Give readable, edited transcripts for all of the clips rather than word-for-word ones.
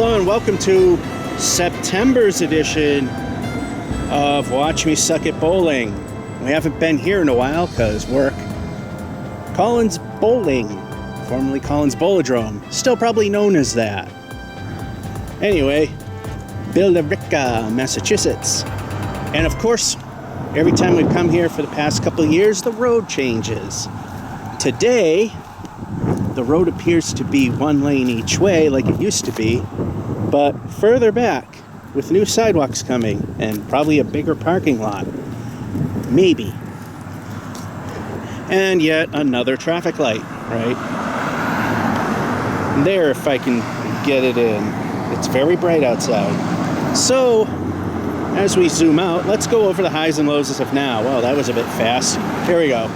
hello and welcome to September's edition of Watch Me Suck at Bowling. We haven't been here in a while because work. Collins Bowling, formerly Collins Bowladrome, still probably known as that. Anyway, Billerica, Massachusetts. And of course, every time we've come here for the past couple of years, the road changes. Today, the road appears to be one lane each way like it used to be, but further back with new sidewalks coming and probably a bigger parking lot. Maybe. And yet another traffic light, right? There, if I can get it in. It's very bright outside. So, as we zoom out, let's go over the highs and lows as of now. Well, that was a bit fast. Here we go.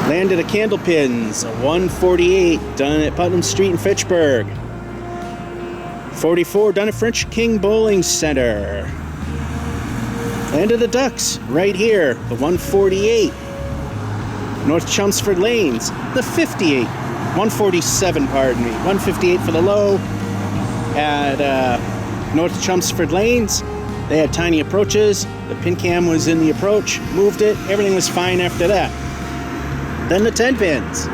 Landed at Candlepins, a 148 done at Putnam Street in Fitchburg. 44 done at French King Bowling Center. Landed the Ducks right here, the 148. North Chelmsford Lanes, the 58. 147, pardon me. 158 for the low at North Chelmsford Lanes. They had tiny approaches. The pin cam was in the approach, moved it. Everything was fine after that. Then the 10 pins.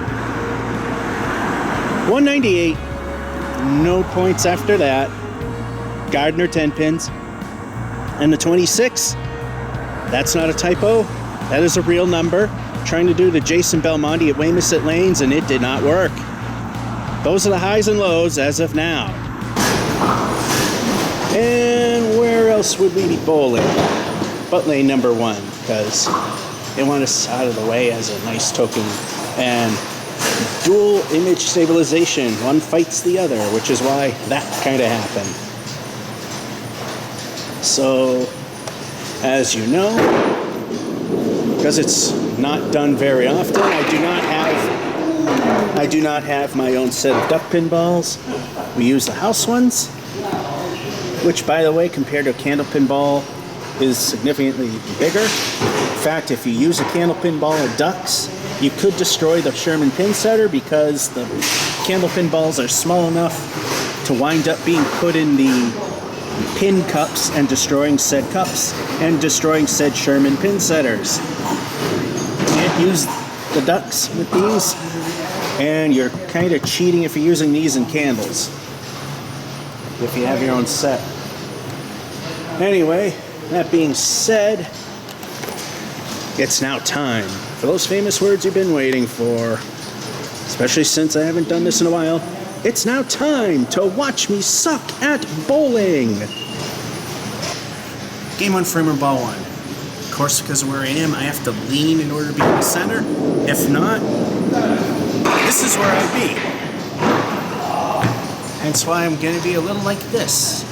198. No points after that. Gardner 10 pins. And the 26. That's not a typo. That is a real number. Trying to do the Jason Belmonte at Weymouth Lanes, and it did not work. Those are the highs and lows as of now. And where else would we be bowling? But lane number 1, because they want us out of the way as a nice token. And dual image stabilization. One fights the other, which is why that kind of happened. So, as you know, because it's not done very often, I do not have my own set of Duckpin balls. We use the house ones, which, by the way, compared to a candlepin ball, is significantly bigger. In fact, if you use a candlepin ball of ducks, you could destroy the Sherman pin setter because the candlepin balls are small enough to wind up being put in the pin cups and destroying said cups and destroying said Sherman pin setters. You can't use the ducks with these, and you're kind of cheating if you're using these in candles, if you have your own set. Anyway, that being said, it's now time for those famous words you've been waiting for, especially since I haven't done this in a while. It's now time to watch me suck at bowling. Game 1, framer ball 1. Of course, because of where I am, I have to lean in order to be in the center. If not, this is where I'd be. Hence why I'm going to be a little like this.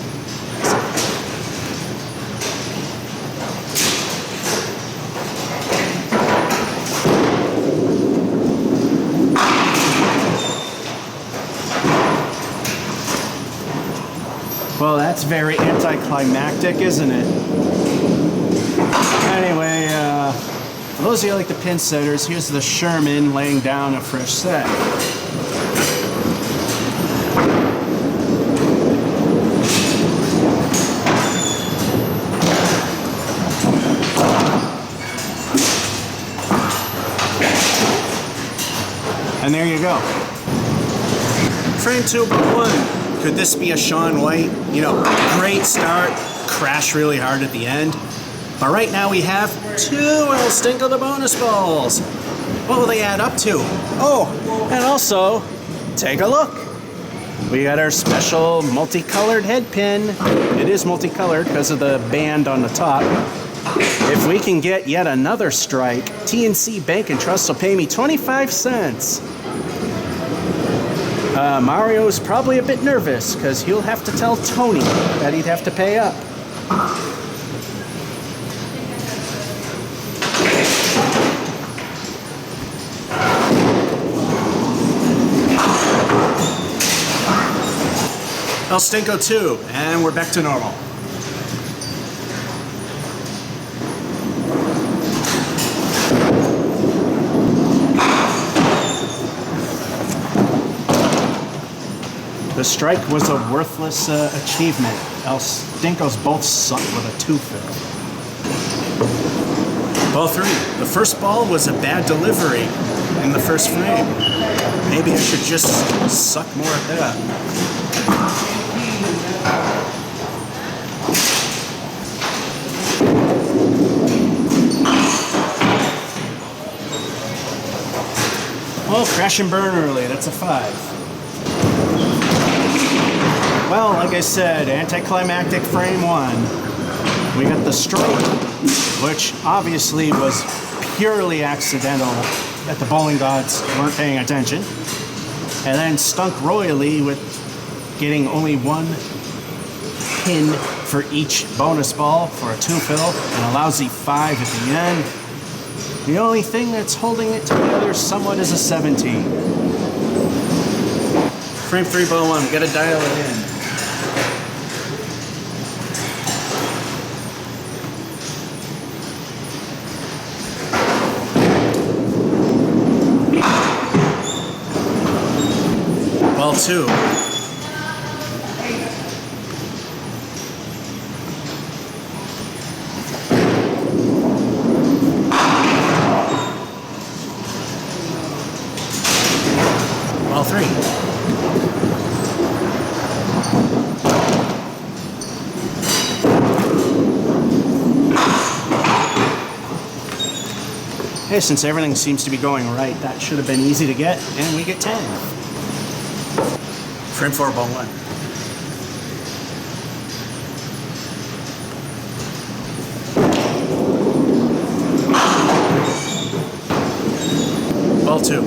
Well, that's very anticlimactic, isn't it? Anyway, for those of you who like the pin setters, here's the Sherman laying down a fresh set. And there you go. Frame 2.1. Could this be a Shaun White? You know, great start, crash really hard at the end. But right now we have 2 El Stinko the bonus balls. What will they add up to? Oh, and also, take a look. We got our special multicolored head pin. It is multicolored because of the band on the top. If we can get yet another strike, TNC Bank and Trust will pay me 25 cents. Mario's probably a bit nervous because he'll have to tell Tony that he'd have to pay up. El Stinko 2, and we're back to normal. The strike was a worthless achievement, else Dinkos both suck with a 2-fill. Ball 3. The first ball was a bad delivery in the first frame. Maybe I should just suck more at that. Oh, crash and burn early. That's a 5. Well, like I said, anticlimactic frame 1. We got the strike, which obviously was purely accidental that the bowling gods weren't paying attention, and then stunk royally with getting only 1 pin for each bonus ball for a 2-fill and a lousy 5 at the end. The only thing that's holding it together somewhat is a 17. Frame 3, ball 1, we gotta dial it in. Ball 2. Ball 3. Hey, since everything seems to be going right, that should have been easy to get, and we get 10. Frame 4, ball 1. Ball 2.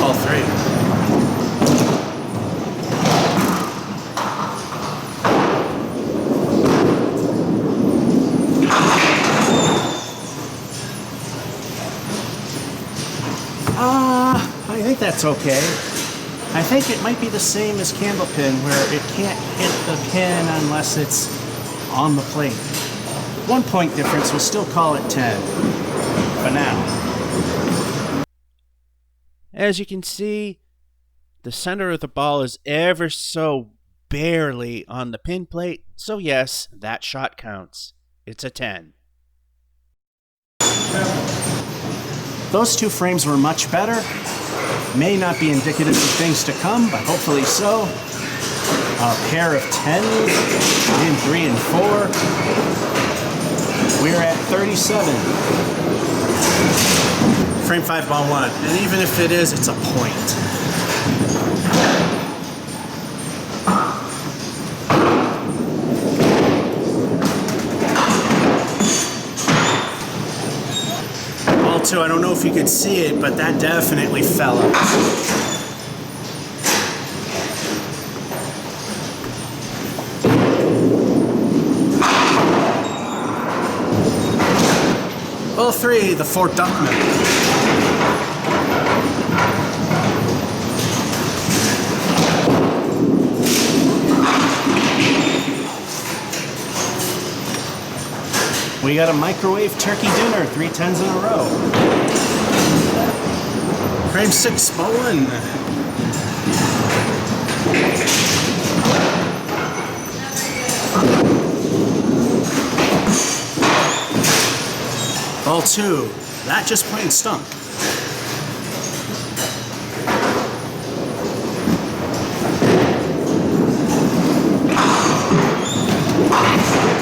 Ball 3. I think that's okay. I think it might be the same as Candlepin, where it can't hit the pin unless it's on the plate. 1 point difference, we'll still call it 10 for now. As you can see, the center of the ball is ever so barely on the pin plate, so yes, that shot counts. It's a 10. Those 2 frames were much better. May not be indicative of things to come, but hopefully so. A pair of 10s in 3 and 4. We're at 37. Frame 5, ball 1. And even if it is, it's a point. Ball 2, I don't know if you could see it, but that definitely fell out. Ball 3, the 4 Duckpin. We got a microwave turkey dinner, 3 10s in a row. Frame 6, ball 1. Ball 2, that just plain stunk.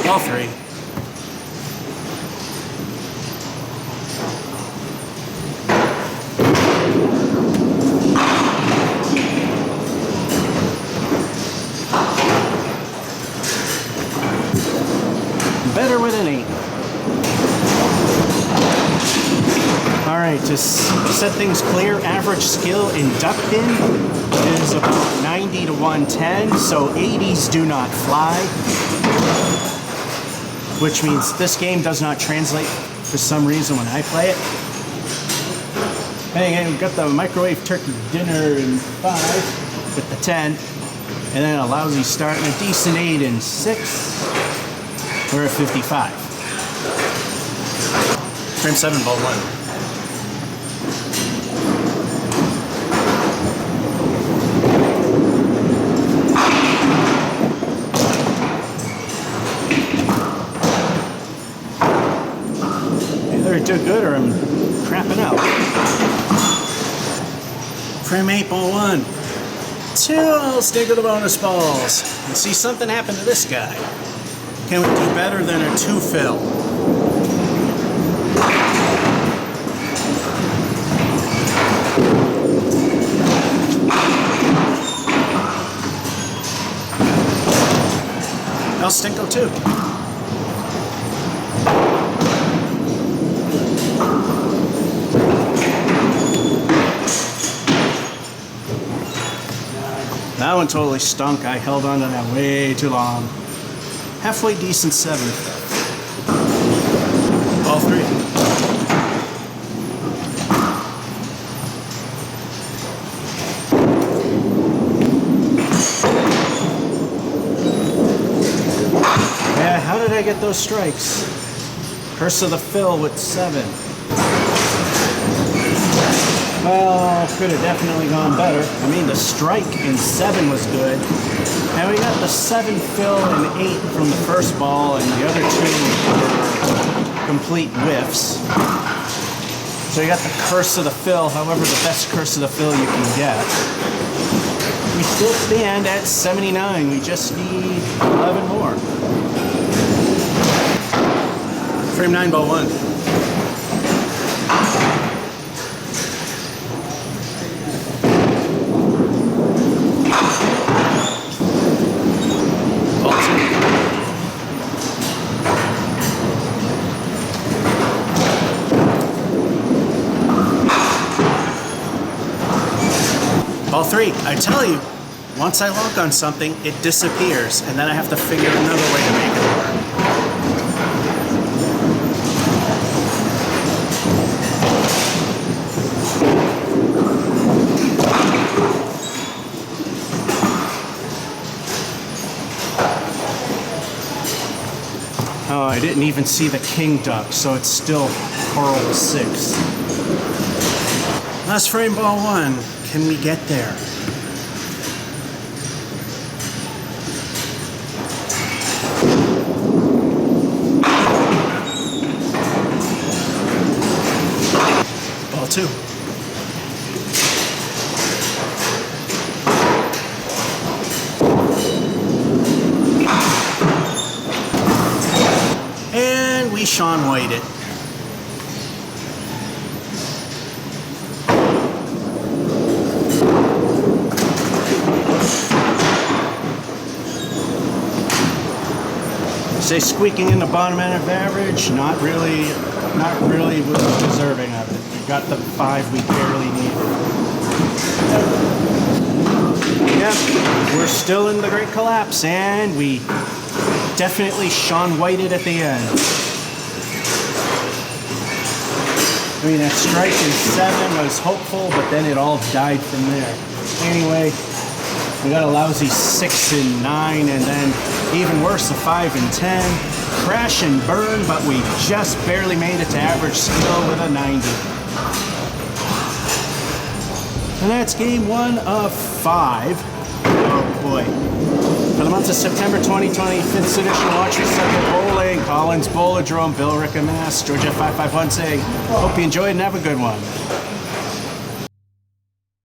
Ball 3. Better with an 8. Alright, to set things clear, average skill in Duckpin is about 90 to 110, so 80s do not fly. Which means this game does not translate for some reason when I play it. Hey, we've got the microwave turkey dinner in 5 with the 10, and then a lousy start and a decent 8 in 6. We're at 55. Frame 7, ball 1. Either do good or I'm crapping out. Frame 8, ball 1. 2, I'll stick with the bonus balls. And see, something happened to this guy. Can we do better than a 2 fill? El Stinko 2. That one totally stunk. I held on to that way too long. Halfway decent 7. Ball 3. Yeah, how did I get those strikes? Curse of the Fill with 7. Well, could have definitely gone better. I mean, the strike in 7 was good. And we got the 7 fill and 8 from the first ball, and the other 2 were complete whiffs. So you got the Curse of the Fill, however, the best Curse of the Fill you can get. We still stand at 79. We just need 11 more. Frame 9, ball 1. Ball 3, I tell you, once I lock on something, it disappears, and then I have to figure another way to make it work. Oh, I didn't even see the king duck, so it's still coral 6. Last frame, ball 1. Can we get there? Ball 2. And we Sean White it. Say squeaking in the bottom end of average, not really was deserving of it. We got the 5 we barely needed. Yep, we're still in the Great Collapse, and we definitely Sean Whited at the end. I mean, that strike in 7 was hopeful, but then it all died from there. Anyway, we got a lousy 6 and 9, and then even worse, a 5 and 10. Crash and burn, but we just barely made it to average skill with a 90. And that's game 1 of 5. Oh boy. For the month of September 2020, 5th edition Watch Me Suck at Bowling, Collins Bowladrome, Billerica, Mass. Georgia 551 saying, hope you enjoyed and have a good one.